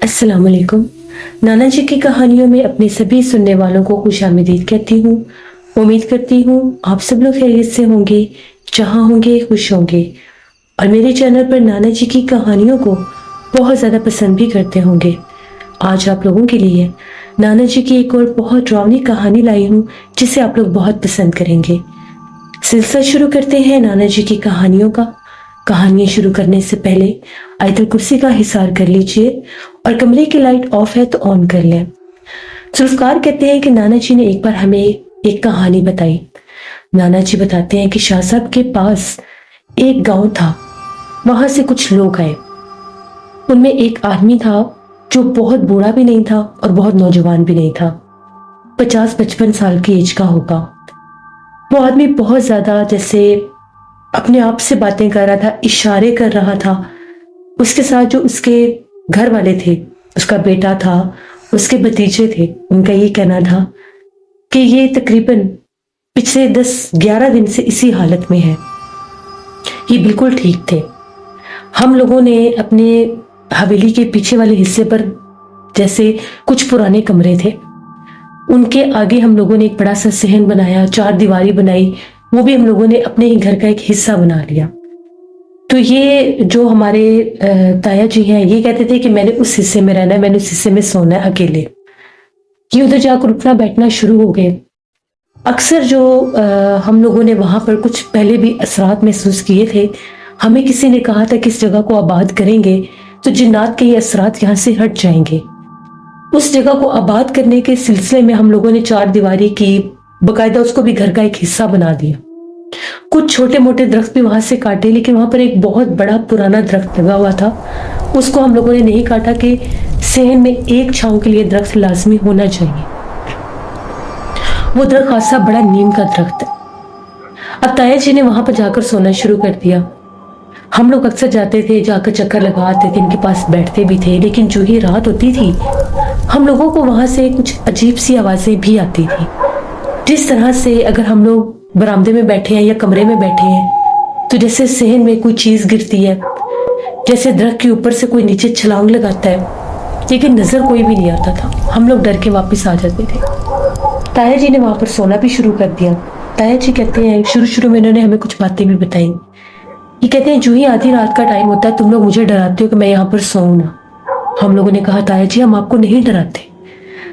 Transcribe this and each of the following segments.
अस्सलाम वालेकुम। नाना जी की कहानियों में अपने सभी सुनने वालों को खुशामदीद कहती हूँ। उम्मीद करती हूँ आप सब लोग खैरियत से होंगे, जहाँ होंगे खुश होंगे, और मेरे चैनल पर नाना जी की कहानियों को बहुत ज़्यादा पसंद भी करते होंगे। आज आप लोगों के लिए नाना जी की एक और बहुत डरावनी कहानी लाई हूँ, जिसे आप लोग बहुत पसंद करेंगे। सिलसिला शुरू करते हैं नाना जी की कहानियों का। कहानियां शुरू करने से पहले आयतल कुर्सी का हिसार कर लीजिए और कमरे की लाइट ऑफ है तो ऑन कर लें। जुल्फकार कहते हैं कि नाना जी ने एक बार हमें एक कहानी बताई। नाना जी बताते हैं कि शाह साहब के पास एक गांव था। वहां से कुछ लोग आए। उनमें एक आदमी था जो बहुत बूढ़ा भी नहीं था और बहुत नौजवान भी नहीं था। 50-55 साल की एज का होगा। वो आदमी बहुत ज्यादा जैसे अपने आप से बातें कर रहा था, इशारे कर रहा था। उसके साथ जो उसके घर वाले थे, उसका बेटा था, उसके भतीजे थे, उनका ये कहना था कि ये तकरीबन पिछले 10-11 दिन से इसी हालत में है। ये बिल्कुल ठीक थे। हम लोगों ने अपने हवेली के पीछे वाले हिस्से पर जैसे कुछ पुराने कमरे थे, उनके आगे हम लोगों ने एक बड़ा सा सहन बनाया, 4 दीवारी बनाई। वो भी हम लोगों ने अपने ही घर का एक हिस्सा बना लिया। तो ये जो हमारे ताया जी हैं, ये कहते थे कि मैंने उस हिस्से में रहना है, मैंने उस हिस्से में सोना है अकेले। ये उधर जाकर उठना बैठना शुरू हो गए। अक्सर जो हम लोगों ने वहां पर कुछ पहले भी असरात महसूस किए थे। हमें किसी ने कहा था कि इस जगह को आबाद करेंगे तो जिन्नात के ये असरात यहाँ से हट जाएंगे। उस जगह को आबाद करने के सिलसिले में हम लोगों ने 4 दीवारी की, बकायदा उसको भी घर का एक हिस्सा बना दिया। कुछ छोटे मोटे दरख्त भी वहां से काटे, लेकिन वहां पर एक बहुत बड़ा पुराना दरख्त लगा हुआ था। उसको हम लोगों ने नहीं काटा कि सहन में एक छांव के लिए दरख्त लाजमी होना चाहिए। वो दरख्त खासा बड़ा नीम का दरख्त है। अब ताया जी ने वहां पर जाकर सोना शुरू कर दिया। हम लोग अक्सर जाते थे, जाकर चक्कर लगा आते थे, इनके पास बैठते भी थे। लेकिन जो ही रात होती थी, हम लोगों को वहां से कुछ अजीब सी आवाजें भी आती थी। जिस तरह से अगर हम लोग बरामदे में बैठे हैं या कमरे में बैठे हैं, तो जैसे सहन में कोई चीज गिरती है, जैसे दरख्त के ऊपर से कोई नीचे छलांग लगाता है, लेकिन नजर कोई भी नहीं आता था। हम लोग डर के वापस आ जाते थे। ताया जी ने वहां पर सोना भी शुरू कर दिया। ताया जी कहते हैं शुरू शुरू में इन्होंने हमें कुछ बातें भी बताई। ये कहते हैं जो ही आधी रात का टाइम होता है, तुम लोग मुझे डराते हो कि मैं यहाँ पर सोऊं ना। हम लोगों ने कहा ताया जी हम आपको नहीं डराते।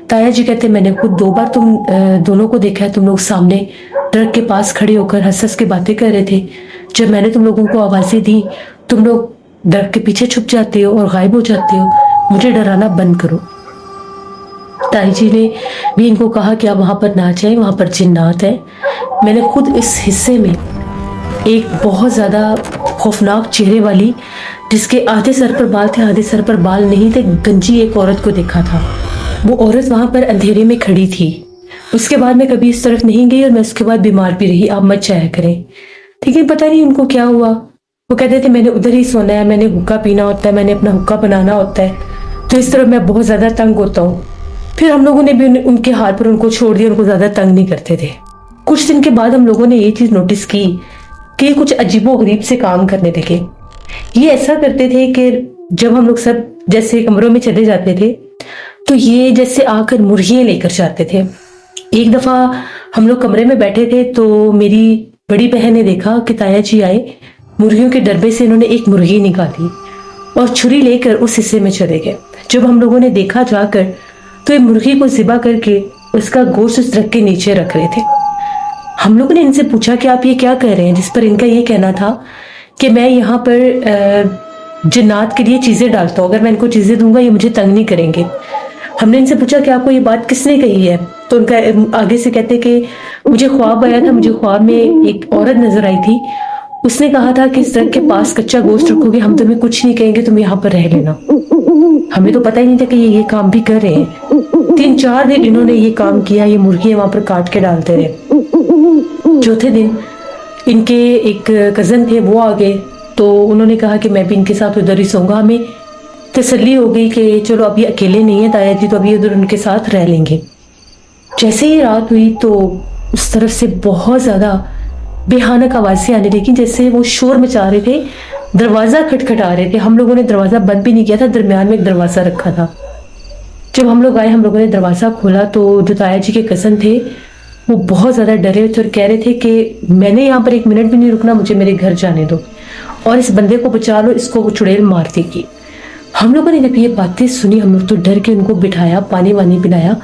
ताया जी कहते मैंने खुद 2 बार तुम दोनों को देखा है। तुम लोग सामने दरख्त के पास खड़े होकर हंस हंस के बातें कर रहे थे। जब मैंने तुम लोगों को आवाजें दी, तुम लोग दरख्त के पीछे छुप जाते हो और गायब हो जाते हो। मुझे डराना बंद करो। ताई जी ने भी इनको कहा कि आप वहां पर ना जाएं, वहां पर जिन्नात है। मैंने खुद इस हिस्से में एक बहुत ज्यादा खौफनाक चेहरे वाली, जिसके आधे सर पर बाल थे आधे सर पर बाल नहीं थे, गंजी एक औरत को देखा था। वो औरत वहां पर अंधेरे में खड़ी थी। उसके बाद मैं कभी इस तरफ नहीं गई और मैं उसके बाद बीमार भी रही। आप मत जाया करें। लेकिन पता नहीं उनको क्या हुआ। वो कहते थे मैंने उधर ही सोना है, मैंने हुक्का पीना होता है, मैंने अपना हुक्का बनाना होता है, तो इस तरफ मैं बहुत ज्यादा तंग होता हूँ। फिर हम लोगों ने भी उनके हाथ पर उनको छोड़ दिया, उनको ज्यादा तंग नहीं करते थे। कुछ दिन के बाद हम लोगों ने ये चीज नोटिस की कि ये कुछ अजीबो गरीब से काम करने लगे। ये ऐसा करते थे कि जब हम लोग सब जैसे कमरों में चले जाते थे, तो ये जैसे आकर मुर्गियां लेकर जाते थे। एक दफा हम लोग कमरे में बैठे थे, तो मेरी बड़ी बहन ने देखा कि ताया जी आए। मुर्गियों के डब्बे से इन्होंने एक मुर्गी निकाली और छुरी लेकर उस हिस्से में चले गए। जब हम लोगों ने देखा जाकर, तो ये मुर्गी को ज़िबा करके उसका गोश्त उस दरख्त के नीचे रख रहे थे। हम लोगों ने इनसे पूछा कि आप ये क्या कर रहे हैं, जिस पर इनका ये कहना था कि मैं यहाँ पर जिन्नात के लिए चीजें डालता हूँ, अगर मैं इनको चीजें दूंगा ये मुझे तंग नहीं करेंगे। हमने इनसे पूछा कि आपको ये बात किसने कही है, तो उनका आगे से कहते कि मुझे ख्वाब आया था, मुझे ख्वाब में एक औरत नजर आई थी। उसने कहा था कि इस दरख्त के पास कच्चा गोश्त रखोगे, हम तुम्हें कुछ नहीं कहेंगे, तुम यहाँ पर रह लेना। हमें तो पता ही नहीं था कि ये काम भी कर रहे हैं। 3-4 दिन इन्होंने ये काम किया। ये मुर्गियां वहां पर काट के डालते रहे। चौथे दिन इनके एक कजन थे, वो आ गए, तो उन्होंने कहा कि मैं भी इनके साथ उधर ही सोऊंगा। हमें तसल्ली हो गई कि चलो अभी अकेले नहीं है ताया जी, तो अभी उधर उनके साथ रह लेंगे। जैसे ही रात हुई तो उस तरफ से बहुत ज्यादा बेहानक आवाजें आने लगी, जैसे वो शोर मचा रहे थे दरवाजा खटखटा रहे थे। हम लोगों ने दरवाजा बंद भी नहीं किया था, दरमियान में एक दरवाजा रखा था। जब हम लोग आए, हम लोगों ने दरवाजा खोला तो जो ताया जी के कज़न थे वो बहुत ज्यादा डरे थे और कह रहे थे कि मैंने यहाँ पर 1 मिनट भी नहीं रुकना, मुझे मेरे घर जाने दो और इस बंदे को बचा लो, इसको वो चुड़ैल मार देगी। हम लोगों ने जब ये बातें सुनी, हम लोग तो डर के उनको बिठाया, पानी वानी पिलाया।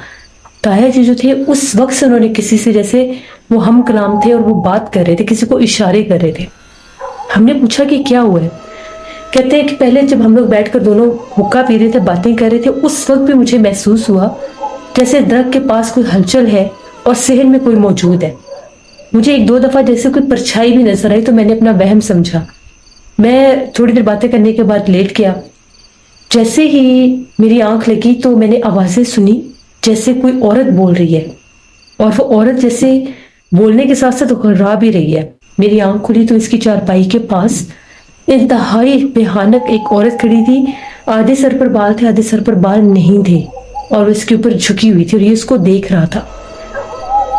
ताया जी जो थे उस वक्त से उन्होंने किसी से, जैसे वो हम कलाम थे और वो बात कर रहे थे, किसी को इशारे कर रहे थे। हमने पूछा कि क्या हुआ है? कहते हैं कि पहले जब हम लोग बैठकर दोनों हुक्का पी रहे थे, बातें कर रहे थे, उस वक्त भी मुझे महसूस हुआ जैसे दरख्त के पास कोई हलचल है और सहन में कोई मौजूद है। मुझे 1-2 दफा जैसे कोई परछाई भी नजर आई तो मैंने अपना वहम समझा। मैं थोड़ी देर बातें करने के बाद लेट गया। जैसे ही मेरी आंख लगी तो मैंने आवाजें सुनी जैसे कोई औरत बोल रही है, और वो औरत जैसे बोलने के साथ साथ घबरा भी रही है। मेरी आंख खुली तो इसकी चारपाई के पास इंतहाई भयानक एक औरत खड़ी थी। आधे सर पर बाल थे, आधे सर पर बाल नहीं थे, और वो इसके ऊपर झुकी हुई थी और ये इसको देख रहा था।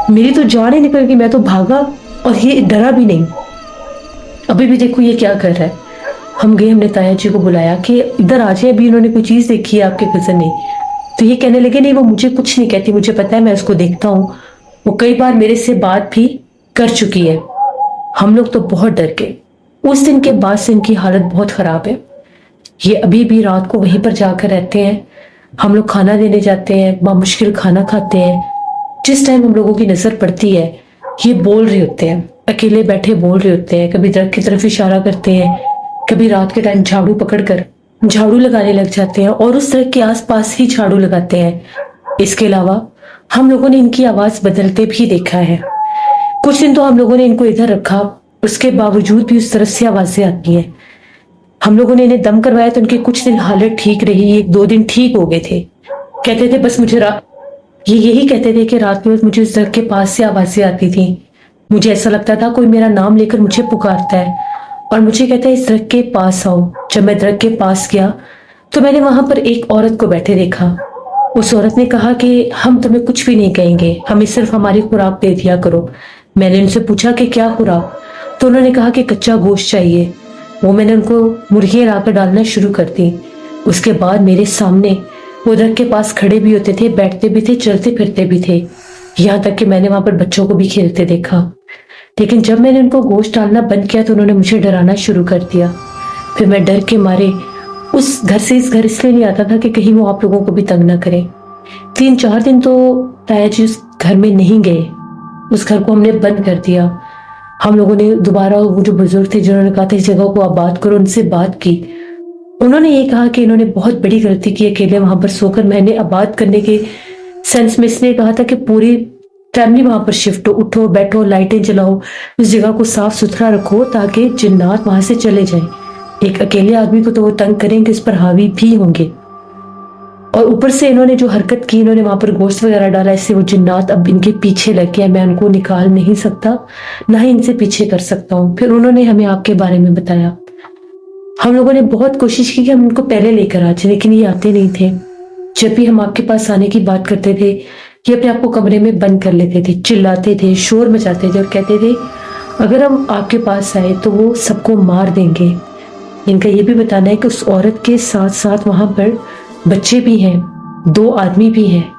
मेरी तो जान ही निकल गई, मैं तो भागा और ये डरा भी नहीं। अभी भी देखो ये क्या कर रहा है। हम गए, हमने ताया जी को बुलाया कि इधर आ जाए, अभी उन्होंने कोई चीज देखी है आपके कजन ने। तो ये कहने लगे नहीं, वो मुझे कुछ नहीं कहती, मुझे पता है, मैं उसको देखता हूँ, वो कई बार मेरे से बात भी कर चुकी है। हम लोग तो बहुत डर गए। उस दिन के बाद से इनकी हालत बहुत खराब है। ये अभी भी रात को वहीं पर जाकर रहते हैं। हम लोग खाना देने जाते हैं, बामुश्किल खाना खाते हैं। जिस टाइम हम लोगों की नजर पड़ती है ये बोल रहे होते हैं, अकेले बैठे बोल रहे होते हैं, कभी दरख्त की तरफ इशारा करते हैं, कभी रात के टाइम झाड़ू पकड़कर झाड़ू लगाने लग जाते हैं और उस दरख्त के आसपास ही झाड़ू लगाते हैं। इसके अलावा हम लोगों ने इनकी आवाज बदलते भी देखा है। कुछ दिन तो हम लोगों ने इनको इधर रखा, उसके बावजूद भी उस तरफ से आवाजें आती हैं। हम लोगों ने इन्हें दम करवाया तो उनकी कुछ दिन हालत ठीक रही, 1-2 दिन ठीक हो गए थे। कहते थे बस मुझे ये यही कहते थे कि रात में मुझे उस दरख्त के पास से आवाजें आती थी। मुझे ऐसा लगता था कोई मेरा नाम लेकर मुझे पुकारता है और मुझे कहता है इस दरख्त के पास आओ। जब मैं दरख्त के पास गया तो मैंने वहां पर एक औरत को बैठे देखा। उस औरत ने कहा कि हम तुम्हें कुछ भी नहीं कहेंगे, हमें सिर्फ हमारी खुराक दे दिया करो। मैंने उनसे पूछा कि क्या खुराक? तो उन्होंने कहा कि कच्चा गोश्त चाहिए। वो मैंने उनको मुर्गियां लाकर डालना शुरू कर दी। उसके बाद मेरे सामने वो दरख्त के पास खड़े भी होते थे, बैठते भी थे, चलते फिरते भी थे। यहाँ तक कि मैंने वहां पर बच्चों को भी खेलते देखा। लेकिन जब मैंने उनको गोश्त डालना बंद किया तो उन्होंने मुझे डराना शुरू कर दिया। फिर मैं डर के मारे उस घर से इस घर इसलिए नहीं आता था कि कहीं वो आप लोगों को भी तंग ना करें। 3-4 दिन तो ताया जी उस घर में नहीं गए, उस घर को हमने बंद कर दिया। हम लोगों ने दोबारा वो जो बुजुर्ग थे जिन्होंने कहा था इस जगह को आबाद करो, उनसे बात की। उन्होंने ये कहा कि इन्होंने बहुत बड़ी गलती की अकेले वहां पर सोकर। मैंने आबाद करने के सेंस में इसलिए कहा था कि पूरी फैमिली वहां पर शिफ्ट हो, उठो बैठो, लाइटें जलाओ, उस जगह को साफ सुथरा रखो ताकि जिन्नात वहां से चले जाएं। एक अकेले आदमी को तो वो तंग करेंगे, इस पर हावी भी होंगे। और ऊपर से इन्होंने जो हरकत की, इन्होंने वहां पर गोश्त वगैरह डाला, इससे वो जिन्नात अब इनके पीछे लग गया। मैं उनको निकाल नहीं सकता, ना ही इनसे पीछे कर सकता हूँ। फिर उन्होंने हमें आपके बारे में बताया। हम लोगों ने बहुत कोशिश की कि हम उनको पहले लेकर आ जाए, लेकिन ये आते नहीं थे। जब भी हम आपके पास आने की बात करते थे ये अपने आप को कमरे में बंद कर लेते थे, चिल्लाते थे, शोर मचाते थे और कहते थे अगर हम आपके पास आए तो वो सबको मार देंगे। इनका ये भी बताना है कि उस औरत के साथ साथ वहां पर बच्चे भी हैं, 2 आदमी भी हैं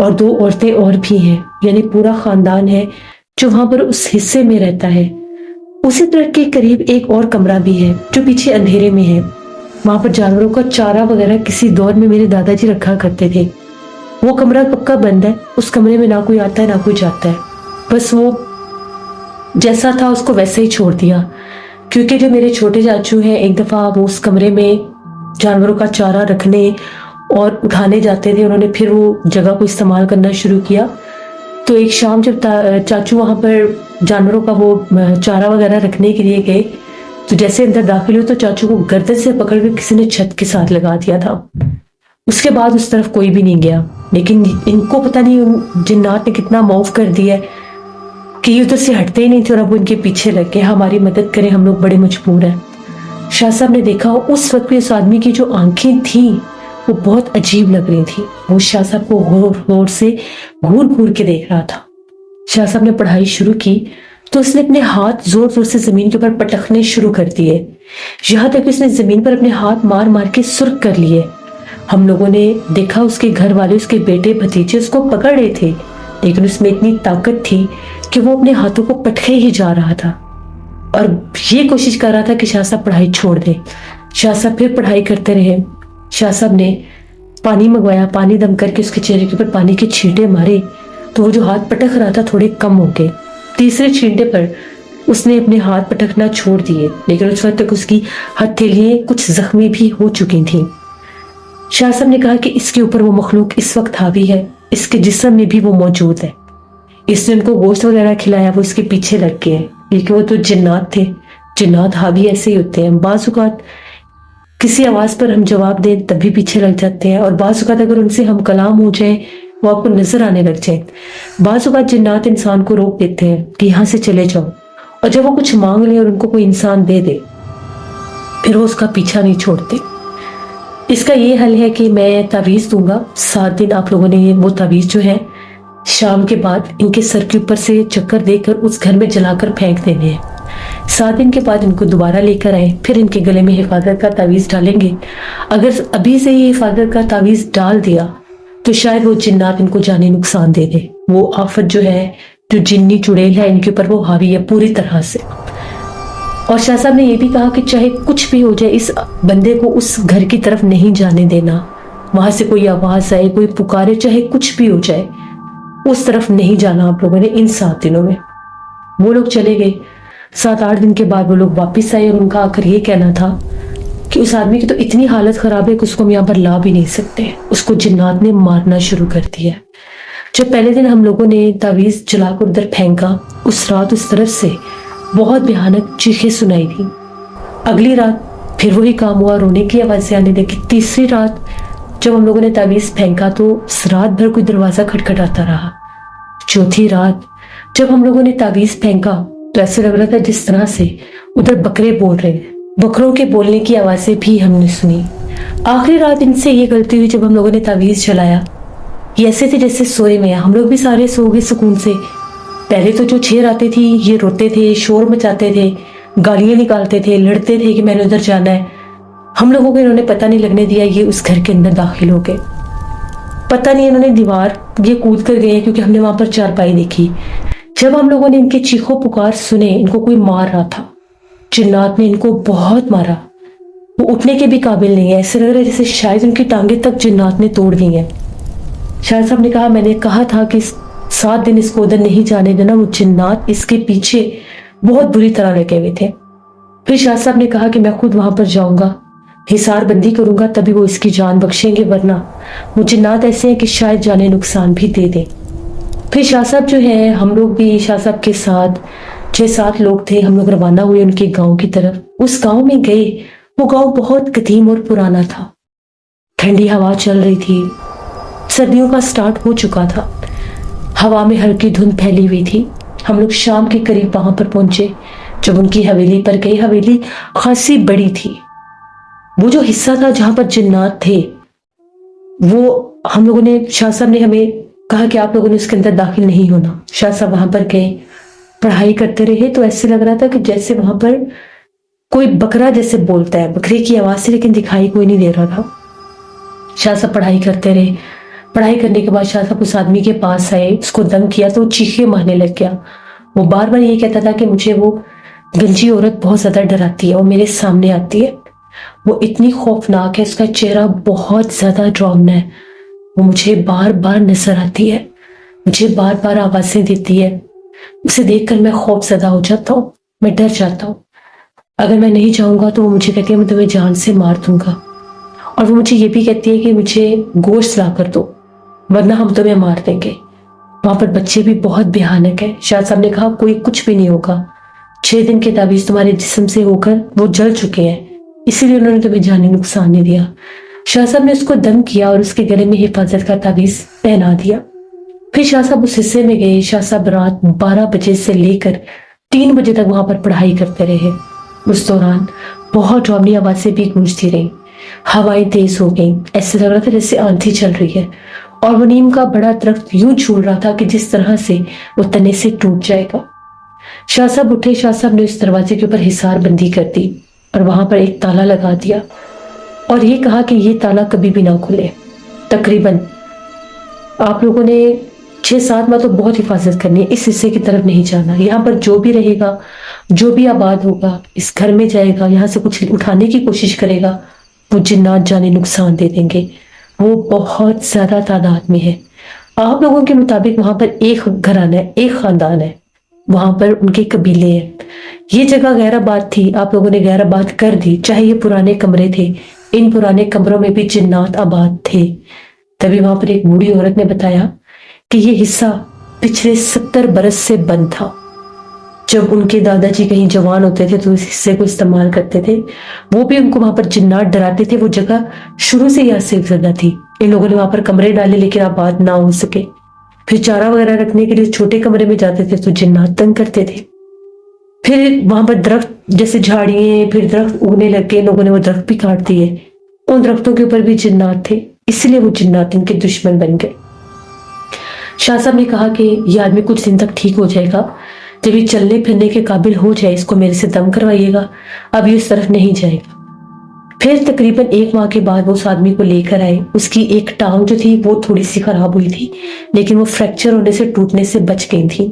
और 2 औरतें और भी हैं, यानी पूरा खानदान है जो वहां पर उस हिस्से में रहता है। उसी तरह के करीब एक और कमरा भी है जो पीछे अंधेरे में है। वहां पर जानवरों का चारा वगैरह किसी दौर में मेरे दादाजी रखा करते थे। वो कमरा कब का बंद है, उस कमरे में ना कोई आता है ना कोई जाता है। बस वो जैसा था उसको वैसे ही छोड़ दिया, क्योंकि जो मेरे छोटे चाचू हैं एक दफा वो उस कमरे में जानवरों का चारा रखने और उठाने जाते थे। उन्होंने फिर वो जगह को इस्तेमाल करना शुरू किया। तो एक शाम जब चाचू वहां पर जानवरों का वो चारा वगैरह रखने के लिए गए तो जैसे अंदर दाखिल हुए तो चाचू को गर्दन से पकड़कर किसी ने छत के साथ लगा दिया था। उसके बाद उस तरफ कोई भी नहीं गया। लेकिन इनको पता नहीं जिन्नात ने कितना मौफ कर दिया है कि उधर से हटते ही नहीं थे और अब वो इनके पीछे लग गए। हमारी मदद करें, हम लोग बड़े मजबूर हैं। शाह साहब ने देखा उस वक्त भी उस आदमी की जो आंखें थी वो बहुत अजीब लग रही थी। वो शाह साहब को गौर गौर से घूर घूर के देख रहा था। शाह साहब ने पढ़ाई शुरू की तो उसने अपने हाथ जोर जोर से जमीन के ऊपर पटकने शुरू कर दिए। यहाँ तक कि उसने जमीन पर अपने हाथ मार मार के सुर्ख कर लिए। हम लोगों ने देखा उसके घर वाले, उसके बेटे भतीजे उसको पकड़ रहे थे, लेकिन उसमें इतनी ताकत थी कि वो अपने हाथों को पटके ही जा रहा था और ये कोशिश कर रहा था कि शाह साहब पढ़ाई छोड़ दे। शाह साहब फिर पढ़ाई करते रहे। शाह साहब ने पानी मंगवाया, पानी दम करके उसके चेहरे के ऊपर पानी के छींटे मारे तो वो जो हाथ पटक रहा था थोड़े कम हो गए। तीसरे छींटे पर उसने अपने हाथ पटकना छोड़ दिए, लेकिन उस वक्त तक उसकी हथेलियां कुछ जख्मी भी हो चुकी थी। शाह साहब ने कहा कि इसके ऊपर वो मखलूक इस वक्त हावी है, इसके जिस्म में भी वो मौजूद है। इसने उनको गोश्त वगैरह खिलाया, वो इसके पीछे लग गए, लेकिन वो तो जिन्नात थे। जिन्नात हावी ऐसे ही होते हैं, बाज़ औक़ात किसी आवाज़ पर हम जवाब दें तब भी पीछे लग जाते हैं, और बाज़ औक़ात अगर उनसे हम कलाम हो जाए वो आपको नजर आने लग जाए। बाज़ औक़ात जिन्नात इंसान को रोक देते हैं कि यहाँ से चले जाओ, और जब वो कुछ मांग ले और उनको कोई इंसान दे दे फिर वो उसका पीछा नहीं छोड़ते। इसका ये हल है कि मैं तावीज़ दूंगा। 7 दिन आप लोगों ने वो तावीज़ जो है शाम के बाद इनके सर के ऊपर से चक्कर देकर उस घर में जलाकर फेंक देने हैं। 7 दिन के बाद इनको दोबारा लेकर आए, फिर इनके गले में हिफाजत का तावीज़ डालेंगे। अगर अभी से ही हिफाजत का तावीज़ डाल दिया तो शायद वो जिन्नात इनको जाने नुकसान दे दे। वो आफत जो है, जो जिन्नी चुड़ैल है, इनके ऊपर वो हावी है पूरी तरह से। और शाह साहब ने यह भी कहा कि चाहे कुछ भी हो जाए, इस बंदे को उस घर की तरफ नहीं जाने देना। वहां से कोई आवाज आए, कोई पुकारे, चाहे कुछ भी हो जाए, उस तरफ नहीं जाना आप लोगों ने। इन 7 दिनों में वो लोग चले गए। 7-8 दिन के बाद वो लोग वापिस आए और उनका आखिर ये कहना था कि उस आदमी की तो इतनी हालत खराब है कि उसको हम यहाँ पर ला भी नहीं सकते। उसको जिन्नात ने मारना शुरू कर दिया। जब पहले दिन हम लोगों ने तावीज़ जलाकर उधर फेंका, उस रात उस तरफ से बहुत भयानक चीखें सुनाई दी। अगली रात फिर वही काम हुआ, रोने की आवाज़ें आने लगी। तीसरी रात जब हम लोगों ने तावीज़ फेंका तो रात भर कोई दरवाज़ा खटखटाता रहा। चौथी रात जब हम लोगों ने तावीज़ फेंका तो ऐसे लग रहा था जिस तरह से उधर बकरे बोल रहे हैं। बकरों के बोलने की आवाज़ें भी हमने सुनी। आखिरी रात इनसे ये गलती हुई, जब हम लोगों ने तावीज़ जलाया, ये ऐसे थे जैसे सोए में। हम लोग भी सारे सो गए सुकून से। पहले तो जो 6 रातें थी ये रोते थे, शोर मचाते थे, गालियां निकालते थे, लड़ते थे कि मैंने उधर जाना है। हम लोगों को इन्होंने पता नहीं लगने दिया, ये उस घर के अंदर दाखिल हो गए। पता नहीं इन्होंने दीवार ये कूद कर गए, क्योंकि हमने वहां पर चारपाई देखी। जब हम लोगों ने इनके चीखों पुकार सुने, इनको कोई मार रहा था। जिन्नात ने इनको बहुत मारा। वो उठने के भी काबिल नहीं है। ऐसे लग रहा है जैसे शायद उनकी टांगे तक जिन्नात ने तोड़ दी हैं। शाह साहब ने कहा, मैंने कहा था कि 7 दिन इसको उधर नहीं जाने देना। वो जिन्नात इसके पीछे बहुत बुरी तरह लगे हुए थे। फिर शाह साहब ने कहा कि मैं खुद वहां पर जाऊंगा, हिसार बंदी करूंगा, तभी वो इसकी जान बख्शेंगे, वरना वो जिन्नात ऐसे हैं कि शायद जाने नुकसान भी दे दे। फिर शाह साहब जो है, हम लोग भी शाह साहब के साथ 6-7 लोग थे। हम लोग रवाना हुए उनके गांव की तरफ। उस गांव में गए। वो गांव बहुत कदीम और पुराना था। ठंडी हवा चल रही थी। सर्दियों का स्टार्ट हो चुका था। हवा में हल्की धुंध फैली हुई थी। हम लोग शाम के करीब वहां पर पहुंचे। जब उनकी हवेली पर गए, हवेली खासी बड़ी थी। वो जो हिस्सा था जहां पर जिन्नात थे, वो हम लोगों ने, शाह साहब ने हमें कहा कि आप लोगों ने उसके अंदर दाखिल नहीं होना। शाह साहब वहां पर गए, पढ़ाई करते रहे। तो ऐसे लग रहा था कि जैसे वहां पर कोई बकरा जैसे बोलता है, बकरे की आवाज से, लेकिन दिखाई कोई नहीं दे रहा था। शाह साहब पढ़ाई करते रहे। पढ़ाई करने के बाद शाह साहब उस आदमी के पास आए, उसको दम किया तो वो चीखे मारने लग गया। वो बार बार ये कहता था कि मुझे वो गंजी औरत बहुत ज्यादा डराती है, वो मेरे सामने आती है, वो इतनी खौफनाक है, उसका चेहरा बहुत ज्यादा डरावना है, वो मुझे बार बार नजर आती है, मुझे बार बार आवाजें देती है, उसे देखकर मैं खौफजदा हो जाता हूँ, मैं डर जाता हूँ। अगर मैं नहीं जाऊंगा तो वो मुझे कहती है मैं तुम्हें जान से मार दूंगा। और वो मुझे ये भी कहती है कि मुझे गोश्त ला कर दो, वरना हम तुम्हें मार देंगे। वहां पर बच्चे भी बहुत भयानक है। शाह साहब ने कहा कोई कुछ भी नहीं होगा, 6 दिन के तावीज़ तुम्हारे जिस्म से होकर वो जल चुके हैं, इसीलिए उन्होंने तुम्हें जाने नुकसान नहीं दिया। शाह साहब ने उसको दम किया और उसके गले में हिफाजत का तावीज़ पहना दिया। फिर शाह साहब उस हिस्से में गए। शाह साहब रात 12 बजे से लेकर 3 बजे तक वहां पर पढ़ाई करते रहे। उस दौरान बहुत डरावनी आवाजें भी गूंजती रही, हवाएं तेज हो गई, ऐसे लग रहा था जैसे आंधी चल रही है, और वो नीम का बड़ा दरख्त यूं झूल रहा था कि जिस तरह से वो तने से टूट जाएगा। शाह साहब उठे। शाह साहब ने उस दरवाजे के ऊपर हिसार बंदी कर दी। اور وہاں پر ایک تالا لگا دیا اور یہ کہا کہ یہ تالا کبھی بھی نہ کھلے. تقریباً آپ لوگوں نے 6-7 ماہ تو بہت حفاظت کرنی ہے، اس حصے کی طرف نہیں جانا. یہاں پر جو بھی رہے گا، جو بھی آباد ہوگا، اس گھر میں جائے گا، یہاں سے کچھ اٹھانے کی کوشش کرے گا، وہ جنات جانے نقصان دے دیں گے. وہ بہت زیادہ تعداد میں ہے. آپ لوگوں کے مطابق وہاں پر ایک گھرانہ ہے، ایک خاندان ہے، وہاں پر ان کے قبیلے ہیں. یہ جگہ غیر آباد تھی، آپ لوگوں نے غیر آباد کر دی. چاہے یہ پرانے کمرے تھے، ان پرانے کمروں میں بھی جنات آباد تھے. تبھی وہاں پر ایک بوڑھی عورت نے بتایا کہ یہ حصہ پچھلے 70 برس سے بند تھا. جب ان کے دادا جی کہیں جوان ہوتے تھے تو اس حصے کو استعمال کرتے تھے. وہ بھی ان کو وہاں پر جنات ڈراتے تھے. وہ جگہ شروع سے یہاں سے زدہ تھی. ان لوگوں نے وہاں پر کمرے ڈالے لیکن آباد نہ ہو سکے. پھر چارہ وغیرہ رکھنے کے لیے چھوٹے کمرے میں جاتے تھے تو جنات تنگ کرتے تھے. پھر وہاں پر درخت جیسے جھاڑیاں، پھر درخت اگنے لگے، لوگوں نے وہ درخت بھی کاٹ دیے. ان درختوں کے اوپر بھی جنات تھے، اس لیے وہ جنات ان کے دشمن بن گئے. شاہ صاحب نے کہا کہ یہ آدمی کچھ دن تک ٹھیک ہو جائے گا، جب یہ چلنے پھرنے کے قابل ہو جائے اس کو میرے سے دم کروائیے گا، اب یہ اس طرف نہیں جائے گا. پھر تقریباً 1 ماہ کے بعد وہ اس آدمی کو لے کر آئے. اس کی ایک ٹانگ جو تھی وہ تھوڑی سی خراب ہوئی تھی لیکن وہ فریکچر ہونے سے، ٹوٹنے سے بچ گئی تھی.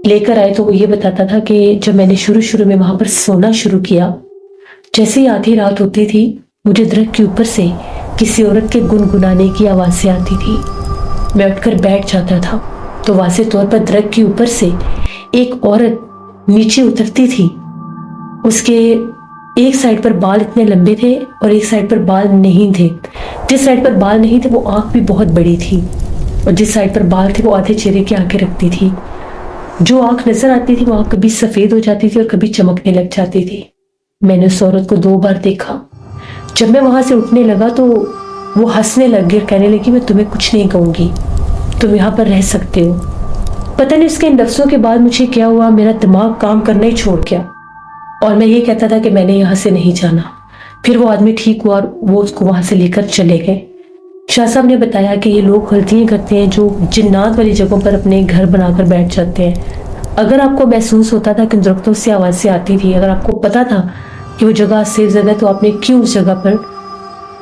لے کر آئے تو وہ یہ بتاتا تھا کہ جب میں نے شروع میں وہاں پر سونا شروع کیا، جیسے ہی آدھی رات ہوتی تھی مجھے درخت کے اوپر سے کسی عورت کے گنگنانے کی آوازیں آتی تھی. میں اٹھ کر بیٹھ جاتا تھا تو واضح طور پر درخت کے اوپر سے ایک عورت نیچے اترتی تھی. اس کے ایک سائڈ پر بال اتنے لمبے تھے اور ایک سائڈ پر بال نہیں تھے. جس سائڈ پر بال نہیں تھے وہ آنکھ بھی بہت بڑی تھی اور جس سائڈ پر بال تھے وہ آدھے چہرے کی آنکھیں رکھتی تھی. جو آنکھ نظر آتی تھی وہ آنکھ کبھی سفید ہو جاتی تھی اور کبھی چمکنے لگ جاتی تھی. میں نے اس عورت کو 2 بار دیکھا. جب میں وہاں سے اٹھنے لگا تو وہ ہنسنے لگ گئی اور کہنے لگی میں تمہیں کچھ نہیں کہوں گی، تم یہاں پر رہ سکتے ہو. پتہ نہیں اس کے ان لفظوں کے بعد مجھے کیا ہوا، میرا دماغ کام کرنا ہی چھوڑ گیا اور میں یہ کہتا تھا کہ میں نے یہاں سے نہیں جانا. پھر وہ آدمی ٹھیک ہوا اور وہ اس کو وہاں سے لے کر چلے گئے. شاہ صاحب نے بتایا کہ یہ لوگ غلطیاں کرتے ہیں جو جنات والی جگہوں پر اپنے گھر بنا کر بیٹھ جاتے ہیں. اگر آپ کو محسوس ہوتا تھا کہ ان درختوں سے آوازیں آتی تھی، اگر آپ کو پتا تھا کہ وہ جگہ سیف جگہ، تو آپ نے کیوں اس جگہ پر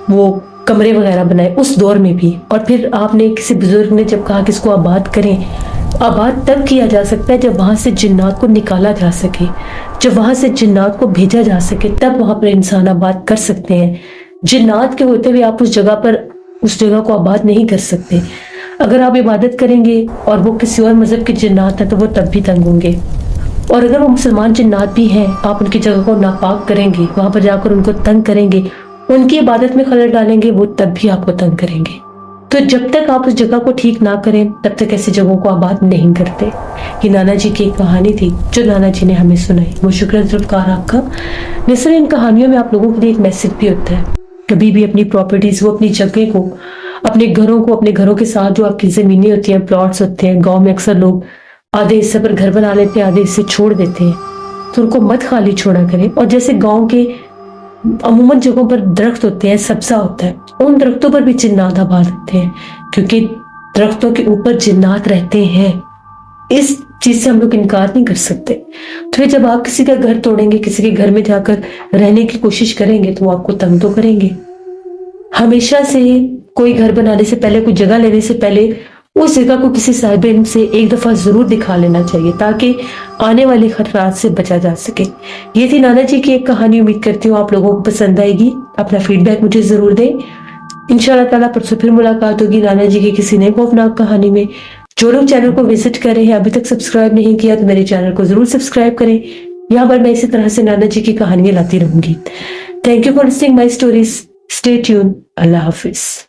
وہ کمرے وغیرہ بنائے اس دور میں بھی؟ اور پھر آپ نے کسی بزرگ نے جب کہا کہ اس کو آباد کریں، آباد تب کیا جا سکتا ہے جب وہاں سے جنات کو نکالا جا سکے، جب وہاں سے جنات کو بھیجا جا سکے، تب وہاں پر انسان آباد کر سکتے ہیں. جنات کے ہوتے ہوئے آپ اس جگہ کو آباد نہیں کر سکتے. اگر آپ عبادت کریں گے اور وہ کسی اور مذہب کے جنات ہیں تو وہ تب بھی تنگ ہوں گے. اور اگر وہ مسلمان جنات بھی ہیں، آپ ان کی جگہ کو ناپاک کریں گے، وہاں پر جا کر ان کو تنگ کریں گے، ان کی عبادت میں خلل ڈالیں گے، وہ تب بھی آپ کو تنگ کریں گے. تو جب تک آپ اس جگہ کو ٹھیک نہ کریں تب تک ایسی جگہوں کو آباد نہیں کرتے. یہ نانا جی کی ایک کہانی تھی جو نانا جی نے ہمیں سنائی. وہ شکر ذوالفقار آپ کا. مثلا ان کہانیوں میں آپ لوگوں کے لیے ایک میسج بھی ہوتا ہے. کبھی بھی اپنی پراپرٹیز کو، اپنی جگہ کو، اپنے گھروں کے ساتھ جو آپ کی زمینیں ہوتی ہیں، پلاٹس ہوتے ہیں، گاؤں میں اکثر لوگ آدھے حصے پر گھر بنا لیتے ہیں، آدھے حصے چھوڑ دیتے ہیں، تو ان کو مت خالی چھوڑا کریں. اور جیسے گاؤں کے عموماً جگہوں پر درخت ہوتے ہیں، سبزہ ہوتا ہے، ان درختوں پر بھی جنات آباد ہوتے ہیں کیونکہ درختوں کے اوپر جنات رہتے ہیں. اس چیز سے ہم لوگ انکار نہیں کر سکتے. تو پھر جب آپ کسی کا گھر توڑیں گے، کسی کے گھر میں جا کر رہنے کی کوشش کریں گے تو وہ آپ کو تنگ تو کریں گے. ہمیشہ سے کوئی گھر بنانے سے پہلے، کوئی جگہ لینے سے پہلے اس جگہ کو کسی صاحب علم سے ایک دفعہ ضرور دکھا لینا چاہیے تاکہ آنے والے خطرات سے بچا جا سکے. یہ تھی نانا جی کی ایک کہانی. امید کرتی ہوں آپ لوگوں کو پسند آئے گی. اپنا فیڈ بیک مجھے ضرور دیں. انشاءاللہ تعالیٰ پرسوں پھر ملاقات ہوگی نانا جی کی کسی نئے خوفناک کہانی میں. جو لوگ چینل کو وزٹ کر رہے ہیں، ابھی تک سبسکرائب نہیں کیا تو میرے چینل کو ضرور سبسکرائب کریں. یہاں پر میں اسی طرح سے نانا جی کی کہانیاں لاتی رہوں گی. Thank you for listening my stories. Stay tune. اللہ حافظ.